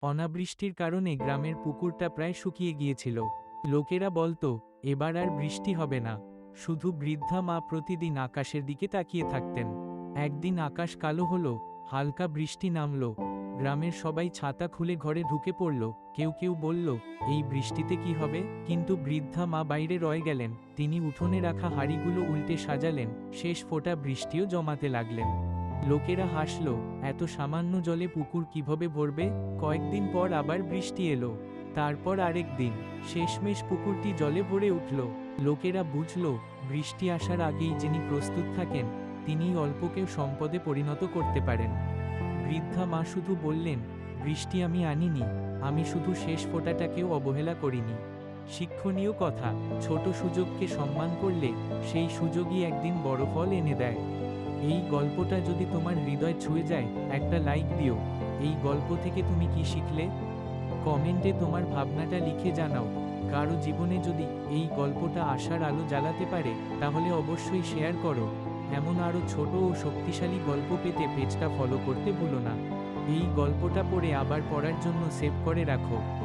অনাবৃষ্টির কারণে গ্রামের পুকুরটা প্রায় শুকিয়ে গিয়েছিল। লোকেরা বলতো, এবার আর বৃষ্টি হবে না। শুধু বৃদ্ধা মা প্রতিদিন আকাশের দিকে তাকিয়ে থাকতেন। একদিন আকাশ কালো হলো, হালকা বৃষ্টি নামল। গ্রামের সবাই ছাতা খুলে ঘরে ঢুকে পড়ল। কেউ কেউ বলল, এই বৃষ্টিতে কি হবে? কিন্তু বৃদ্ধা মা বাইরে রয়ে গেলেন। তিনি উঠোনে রাখা হাঁড়িগুলো উল্টে সাজালেন, শেষ ফোঁটা বৃষ্টিও জমাতে লাগলেন। লোকেরা হাসল, এত সামান্য জলে পুকুর কিভাবে ভরবে? কয়েকদিন পর আবার বৃষ্টি এলো। তারপর আরেক দিন, শেষমেশ পুকুরটি জলে ভরে উঠল। লোকেরা বুঝল, বৃষ্টি আসার আগেই যিনি প্রস্তুত থাকেন, তিনিই অল্পকেও সম্পদে পরিণত করতে পারেন। বৃদ্ধা মা শুধু বললেন, বৃষ্টি আমি আনিনি, আমি শুধু শেষ ফোঁটাটাকেও অবহেলা করিনি। শিক্ষণীয় কথা, ছোট সুযোগকে সম্মান করলে সেই সুযোগই একদিন বড় ফল এনে দেয়। এই গল্পটা যদি তোমার হৃদয় ছুঁয়ে যায়, একটা লাইক দিও। এই গল্প থেকে তুমি কি শিখলে? কমেন্টে তোমার ভাবনাটা লিখে জানাও। কারো জীবনে যদি এই গল্পটা আশার আলো জ্বালাতে পারে, তাহলে অবশ্যই শেয়ার করো। এমন আরও ছোট ও শক্তিশালী গল্প পেতে পেজটা ফলো করতে ভুলো না। এই গল্পটা পড়ে আবার পড়ার জন্য সেভ করে রাখো।